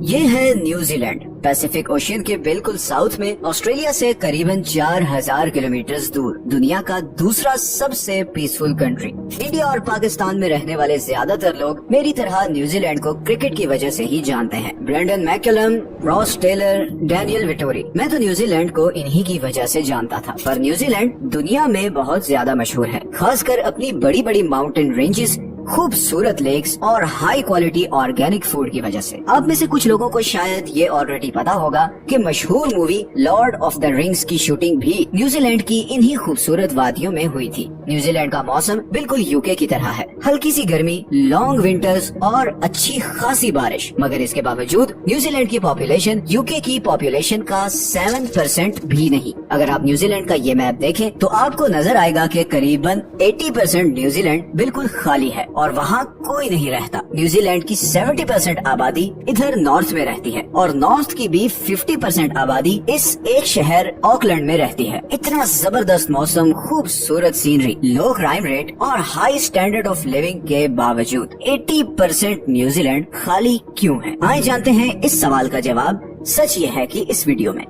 یہ ہے New Zealand, Pacific ocean کے بالکل ساؤتھ میں، آسٹریلیا سے قریباً 4000 کلومیٹر دور، دنیا کا دوسرا سب سے پیسفل کنٹری۔ انڈیا اور پاکستان میں رہنے والے زیادہ تر لوگ میری طرح نیوزی لینڈ کو کرکٹ کی وجہ سے ہی جانتے ہیں۔ برینڈن میکلم، راس ٹیلر، ڈینیل وٹوری، میں تو نیوزی لینڈ کو انہی کی وجہ سے جانتا تھا۔ پر نیوزی لینڈ دنیا میں بہت زیادہ مشہور ہے، خاص کر اپنی بڑی بڑی ماؤنٹین رینجز، خوبصورت لیکس اور ہائی کوالٹی آرگینک فوڈ کی وجہ سے۔ آپ میں سے کچھ لوگوں کو شاید یہ آلریڈی پتا ہوگا کہ مشہور movie Lord of the Rings کی شوٹنگ بھی نیوزی لینڈ کی انہی خوبصورت وادیوں میں ہوئی تھی۔ نیوزی لینڈ کا موسم بالکل یوکے کی طرح ہے، ہلکی سی گرمی، لانگ ونٹرز اور اچھی خاصی بارش، مگر اس کے باوجود نیوزی لینڈ کی پاپولیشن یوکے کی پاپولیشن کا 7% بھی نہیں۔ اگر آپ نیوزی لینڈ کا یہ میپ دیکھیں تو آپ کو نظر آئے گا کہ قریباً 80% نیوزی لینڈ بالکل خالی ہے اور وہاں کوئی نہیں رہتا۔ نیوزی لینڈ کی 70% آبادی ادھر نارتھ میں رہتی ہے اور نارتھ کی بھی 50% آبادی اس ایک شہر آکلینڈ میں رہتی ہے۔ اتنا زبردست موسم، خوبصورت سینری، لو کرائم ریٹ اور ہائی سٹینڈرڈ آف لیونگ کے باوجود 80% نیوزی لینڈ خالی کیوں ہے؟ آئے جانتے ہیں اس سوال کا جواب۔ سچ یہ ہے کہ اس ویڈیو میں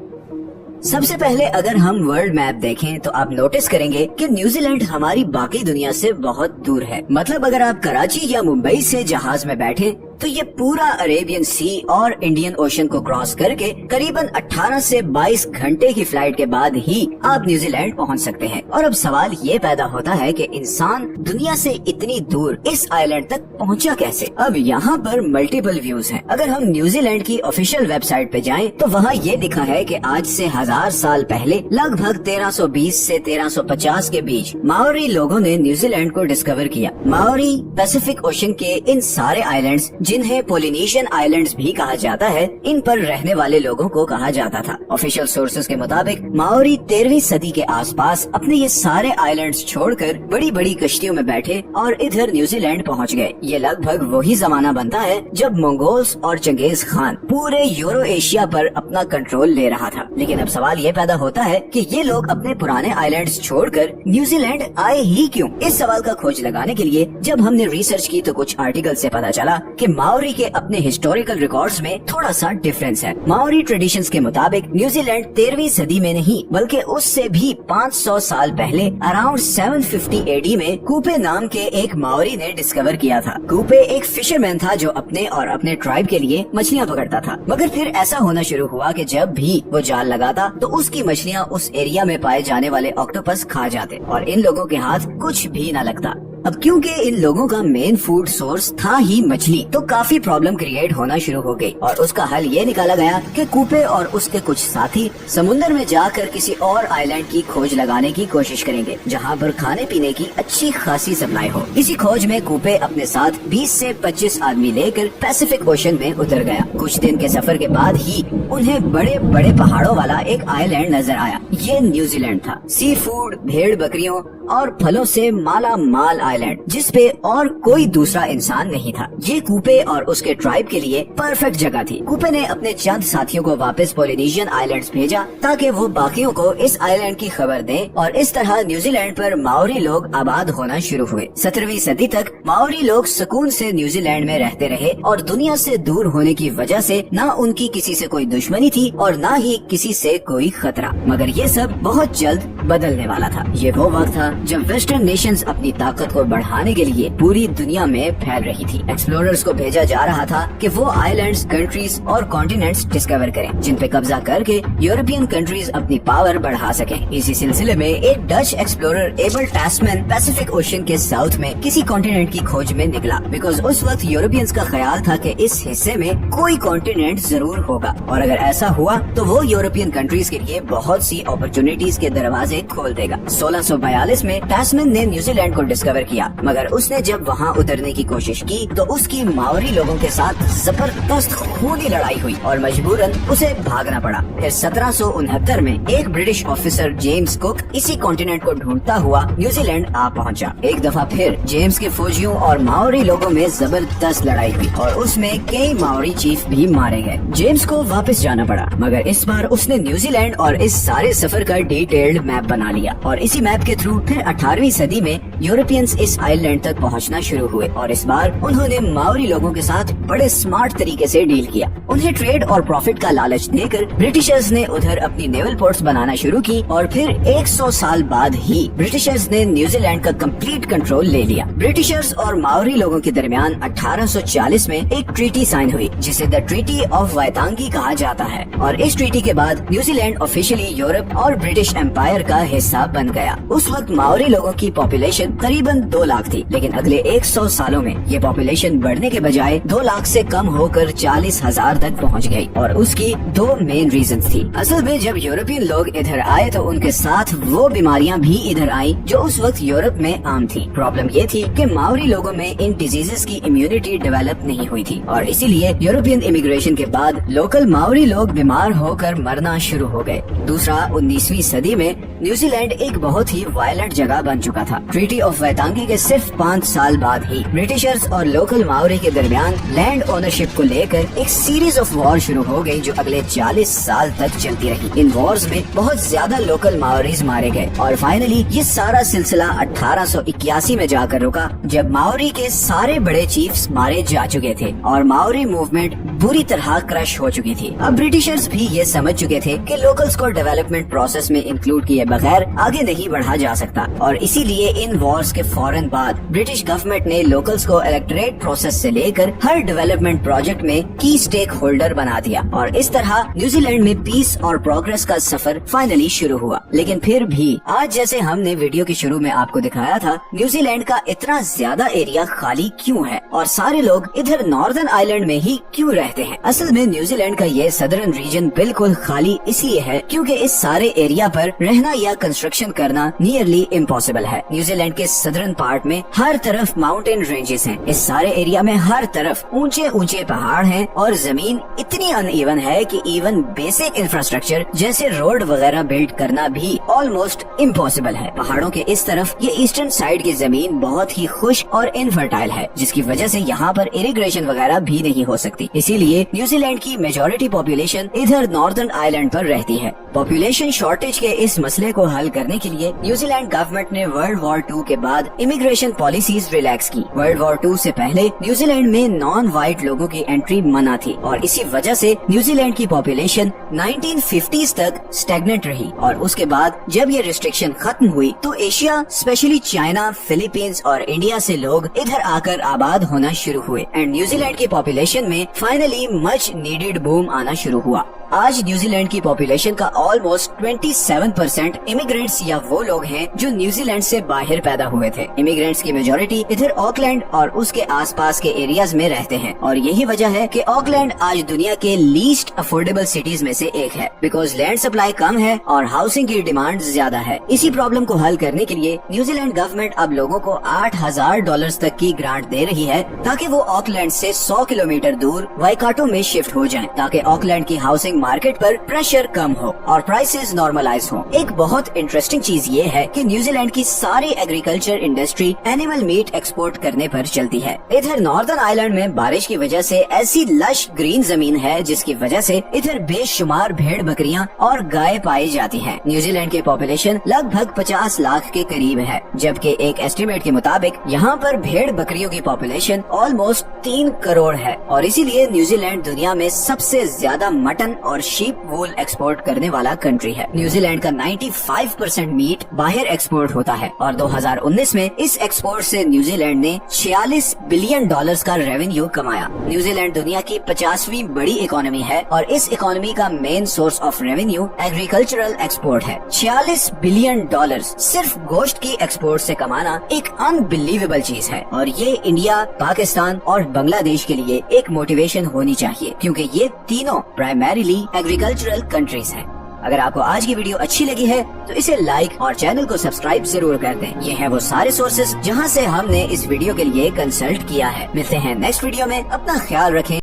سب سے پہلے اگر ہم ورلڈ میپ دیکھیں تو آپ نوٹس کریں گے کہ نیوزی لینڈ ہماری باقی دنیا سے بہت دور ہے۔ مطلب اگر آپ کراچی یا ممبئی سے جہاز میں بیٹھیں تو یہ پورا عربین سی اور انڈین اوشن کو کراس کر کے قریباً 18 سے 22 گھنٹے کی فلائٹ کے بعد ہی آپ نیوزی لینڈ پہنچ سکتے ہیں۔ اور اب سوال یہ پیدا ہوتا ہے کہ انسان دنیا سے اتنی دور اس آئی لینڈ تک پہنچا کیسے؟ اب یہاں پر ملٹیپل ویوز ہیں۔ اگر ہم نیوزی لینڈ کی آفیشیل ویب سائٹ پہ جائیں تو وہاں یہ دکھا ہے کہ آج سے 1000 سال پہلے لگ بھگ 1320 سے 1350 کے بیچ ماوری لوگوں نے نیوزی لینڈ کو ڈسکور کیا۔ ماوری پیسیفک اوشن کے ان سارے آئی لینڈز، جنہیں پولینیشین آئی لینڈز بھی کہا جاتا ہے، ان پر رہنے والے لوگوں کو کہا جاتا تھا۔ آفیشیل سورسز کے مطابق ماوری 13ویں صدی کے آس پاس اپنے یہ سارے آئی لینڈز چھوڑ کر بڑی بڑی کشتیوں میں بیٹھے اور ادھر نیوزی لینڈ پہنچ گئے۔ یہ لگ بھگ وہی زمانہ بنتا ہے جب منگولز اور چنگیز خان پورے یورو ایشیا پر اپنا کنٹرول لے رہا تھا۔ لیکن اب سوال یہ پیدا ہوتا ہے کہ یہ لوگ اپنے پرانے آئی لینڈز چھوڑ کر نیوزی لینڈ آئے ہی کیوں؟ اس سوال کا کھوج لگانے کے لیے جب ہم نے ریسرچ کی تو کچھ آرٹیکل سے پتا چلا کہ ماوری کے اپنے ہسٹوریکل ریکارڈز میں تھوڑا سا ڈفرنس ہے۔ ماوری ٹریڈیشنز کے مطابق نیوزی لینڈ 13ویں صدی میں نہیں بلکہ اس سے بھی 500 سال پہلے اراؤنڈ 750 AD میں کوپے نام کے ایک ماوری نے ڈسکور کیا تھا۔ کوپے ایک فشرمین تھا جو اپنے اور اپنے ٹرائب کے لیے مچھلیاں پکڑتا تھا، مگر پھر ایسا ہونا شروع ہوا کہ جب بھی وہ جال لگاتا تو اس کی مچھلیاں اس ایریا میں پائے جانے والے آکٹوپس کھا جاتے اور ان لوگوں کے ہاتھ کچھ بھی نہ لگتا۔ اب کیونکہ ان لوگوں کا مین فوڈ سورس تھا ہی مچھلی، تو کافی پرابلم کریٹ ہونا شروع ہو گئی اور اس کا حل یہ نکالا گیا کہ کوپے اور اس کے کچھ ساتھی سمندر میں جا کر کسی اور آئی لینڈ کی کھوج لگانے کی کوشش کریں گے جہاں پر کھانے پینے کی اچھی خاصی سپلائی ہو۔ اسی کھوج میں کوپے اپنے ساتھ 20 سے 25 آدمی لے کر پیسیفک اوشن میں اتر گیا۔ کچھ دن کے سفر کے بعد ہی انہیں بڑے بڑے پہاڑوں والا ایک آئی لینڈ نظر آیا۔ یہ نیوزی لینڈ تھا، سی فوڈ، بھیڑ بکریوں اور پھلوں سے مالا مال آئی لینڈ جس پہ اور کوئی دوسرا انسان نہیں تھا۔ یہ کوپے اور اس کے ٹرائب کے لیے پرفیکٹ جگہ تھی۔ کوپے نے اپنے چند ساتھیوں کو واپس پولینیشین آئی لینڈز بھیجا تاکہ وہ باقیوں کو اس آئی لینڈ کی خبر دیں اور اس طرح نیوزی لینڈ پر ماوری لوگ آباد ہونا شروع ہوئے۔ 17ویں صدی تک ماوری لوگ سکون سے نیوزی لینڈ میں رہتے رہے اور دنیا سے دور ہونے کی وجہ سے نہ ان کی کسی سے کوئی دشمنی تھی اور نہ ہی کسی سے کوئی خطرہ، مگر یہ سب بہت جلد بدلنے والا تھا۔ یہ وہ وقت تھا جب ویسٹرن نیشنز اپنی طاقت کو بڑھانے کے لیے پوری دنیا میں پھیل رہی تھی۔ ایکسپلوررز کو بھیجا جا رہا تھا کہ وہ آئی لینڈز، کنٹریز اور کانٹیننٹس ڈسکور کریں جن پہ قبضہ کر کے یورپین کنٹریز اپنی پاور بڑھا سکیں۔ اسی سلسلے میں ایک Dutch explorer Abel Tasman Pacific Ocean کے ساؤتھ میں کسی کانٹیننٹ کی کھوج میں نکلا، بیکاز اس وقت یورپینز کا خیال تھا کہ اس حصے میں کوئی کانٹیننٹ ضرور ہوگا اور اگر ایسا ہوا تو وہ یورپین کنٹریز کے لیے بہت سی اپرچونٹیز کے دروازے کھول دے گا۔ 1642 میں ٹاسمین نے نیوزی لینڈ کو ڈسکور کیا، مگر اس نے جب وہاں اترنے کی کوشش کی تو اس کی ماوری لوگوں کے ساتھ زبردست خونی لڑائی ہوئی اور مجبوراً اسے بھاگنا پڑا۔ پھر 1769 میں ایک برٹش آفیسر جیمز کوک اسی کانٹیننٹ کو ڈھونڈتا ہوا نیوزی لینڈ آ پہنچا۔ ایک دفعہ پھر جیمز کے فوجیوں اور ماوری لوگوں میں زبردست لڑائی ہوئی اور اس میں کئی ماوری چیف بھی مارے گئے۔ جیمز کو واپس جانا پڑا، مگر اس بار اس نے نیوزی لینڈ اور اس سارے سفر کا ڈیٹیلڈ میپ بنا لیا اور اسی میپ کے تھرو پھر फिर 18वीं सदी में यूरोपियंस इस आइलैंड तक पहुंचना शुरू हुए और इस बार उन्होंने माओरी लोगों के साथ बड़े स्मार्ट तरीके से डील किया। उन्हें ट्रेड और प्रॉफिट का लालच देकर ब्रिटिशर्स ने उधर अपनी नेवल पोर्ट्स बनाना शुरू की और फिर 100 साल बाद ही ब्रिटिशर्स ने न्यूजीलैंड का कंप्लीट कंट्रोल ले लिया। ब्रिटिशर्स और माओरी लोगों के दरमियान 1840 में एक ट्रीटी साइन हुई जिसे द ट्रीटी ऑफ वाइतांगी कहा जाता है और इस ट्रीटी के बाद न्यूजीलैंड ऑफिशियली यूरोप और ब्रिटिश एम्पायर का हिस्सा बन गया। उस वक्त माओरी लोगों की पॉपुलेशन करीबन 2 लाख थी, लेकिन अगले 100 सालों में ये पॉपुलेशन बढ़ने के बजाय 2 लाख से कम होकर 40,000 तक पहुंच गई और उसकी 2 मेन रीजंस थी। असल में जब यूरोपियन लोग इधर आए तो उनके साथ वो बीमारियां भी इधर आई जो उस वक्त यूरोप में आम थी। प्रॉब्लम ये थी कि माओरी लोगों में इन डिजीजेस की इम्यूनिटी डेवलप नहीं हुई थी और इसीलिए यूरोपियन इमिग्रेशन के बाद लोकल माओरी लोग बीमार होकर मरना शुरू हो गए। दूसरा, 19वीं सदी में न्यूजीलैंड एक बहुत ही वायलेंट जगह बन चुका था। ट्रीटी ऑफ वाइतांगी के सिर्फ 5 साल बाद ही ब्रिटिशर्स और लोकल माओरी के दरमियान लैंड ओनरशिप को लेकर एक सीरीज ऑफ वॉर शुरू हो गई जो अगले 40 साल तक चलती रही। इन वॉर्स में बहुत ज्यादा लोकल माओरीज मारे गए और फाइनली ये सारा सिलसिला 1881 में जाकर रुका जब माओरी के सारे बड़े चीफ्स मारे जा चुके थे और माओरी मूवमेंट बुरी तरह क्रश हो चुकी थी। अब ब्रिटिशर्स भी ये समझ चुके थे कि लोकल्स को डेवलपमेंट प्रोसेस में इंक्लूड किए बगैर आगे नहीं बढ़ा जा सकता और इसीलिए इन वॉर्स के फौरन बाद ब्रिटिश गवर्नमेंट ने लोकल्स को इलेक्टोरेट प्रोसेस से लेकर हर डेवलपमेंट प्रोजेक्ट में की स्टेक होल्डर बना दिया और इस तरह न्यूजीलैंड में पीस और प्रोग्रेस का सफर फाइनली शुरू हुआ। लेकिन फिर भी आज जैसे हमने वीडियो के शुरू में आपको दिखाया था, न्यूजीलैंड का इतना ज्यादा एरिया खाली क्यों है और सारे लोग इधर नॉर्दर्न आइलैंड में ही क्यों रहते हैं? असल में न्यूजीलैंड का ये सदर्न रीजन बिल्कुल खाली इसलिए है क्योंकि इस सारे एरिया पर रहना या कंस्ट्रक्शन करना नियरली इम्पॉसिबल है। न्यूजीलैंड के सदर्न पार्ट में हर तरफ माउंटेन रेंजेस हैं। इस सारे एरिया में हर तरफ ऊंचे ऊंचे पहाड़ हैं और जमीन इतनी अनइवन है कि इवन बेसिक इंफ्रास्ट्रक्चर जैसे रोड वगैरह बिल्ड करना भी ऑलमोस्ट इम्पॉसिबल है। पहाड़ों के इस तरफ ये ईस्टर्न साइड की जमीन बहुत ही खुश्क और इनफर्टाइल है जिसकी वजह से यहाँ पर इरिगेशन वगैरह भी नहीं हो सकती। इसीलिए न्यूजीलैंड की मेजॉरिटी पॉपुलेशन इधर नॉर्दर्न आइलैंड पर रहती है। पॉपुलेशन शॉर्टेज के इस मसले को हल करने के लिए न्यूजीलैंड गवर्नमेंट ने वर्ल्ड वॉर 2 के बाद इमिग्रेशन पॉलिसीज रिलैक्स की। वर्ल्ड वॉर 2 से पहले न्यूजीलैंड में नॉन व्हाइट लोगों की एंट्री मना थी और इसी वजह से न्यूजीलैंड की पॉपुलेशन 1950s तक स्टैग्नेंट रही और उसके बाद जब ये रिस्ट्रिक्शन खत्म हुई तो एशिया स्पेशली चाइना, फिलीपींस और इंडिया से लोग इधर आकर आबाद होना शुरू हुए एंड न्यूजीलैंड की पॉपुलेशन में फाइनली मच नीडेड बूम आना शुरू हुआ। आज न्यूजीलैंड की पॉपुलेशन का ऑलमोस्ट 27% इमिग्रेंट्स या वो लोग हैं जो न्यूजीलैंड से बाहर पैदा हुए थे। इमिग्रेंट्स की मेजॉरिटी इधर ऑकलैंड और उसके आसपास के एरियाज में रहते हैं और यही वजह है कि ऑकलैंड आज दुनिया के लीस्ट अफोर्डेबल सिटीज में से एक है बिकॉज लैंड सप्लाई कम है और हाउसिंग की डिमांड ज्यादा है। इसी प्रॉब्लम को हल करने के लिए न्यूजीलैंड गवर्नमेंट अब लोगों को $8,000 तक की ग्रांट दे रही है ताकि वो ऑकलैंड से 100 किलोमीटर दूर वाइकाटो में शिफ्ट हो जाएं ताकि ऑकलैंड की हाउसिंग मार्केट पर प्रेशर कम हो और प्राइसेस नॉर्मलाइज हो। एक बहुत इंटरेस्टिंग चीज ये है कि न्यूजीलैंड की सारी agriculture industry animal meet export करने पर चलती है। इधर नॉर्दर्न आइलैंड में बारिश की वजह से ऐसी लश ग्रीन जमीन है जिसकी वजह से इधर बेशुमार भेड़ बकरियां और गाय पाई जाती हैं। न्यूजीलैंड की पॉपुलेशन लगभग 50 लाख के करीब है जबकि एक एस्टिमेट के मुताबिक यहाँ पर भेड़ बकरियों की पॉपुलेशन ऑलमोस्ट 3 करोड़ है और इसीलिए न्यूजीलैंड दुनिया में सबसे ज्यादा मटन और शीप वूल एक्सपोर्ट करने वाला कंट्री है। न्यूजीलैंड का 95% मीट बाहर एक्सपोर्ट होता है और 2019 में इस एक्सपोर्ट से न्यूजीलैंड ने $46 बिलियन का रेवेन्यू कमाया। न्यूजीलैंड दुनिया की 50वीं बड़ी इकोनॉमी है और इस इकोनॉमी का main source of revenue agricultural export है। $46 बिलियन सिर्फ गोश्त की एक्सपोर्ट से कमाना एक अनबिलीवेबल चीज है और ये इंडिया, पाकिस्तान और बांग्लादेश के लिए एक मोटिवेशन होनी चाहिए क्योंकि ये तीनों प्राइमरीली एग्रीकल्चरल कंट्रीज हैं। अगर आपको आज की वीडियो अच्छी लगी है तो इसे लाइक और चैनल को सब्सक्राइब जरूर कर दें। ये हैं वो सारे सोर्सेज जहां से हमने इस वीडियो के लिए कंसल्ट किया है। मिलते हैं नेक्स्ट वीडियो में, अपना ख्याल रखें।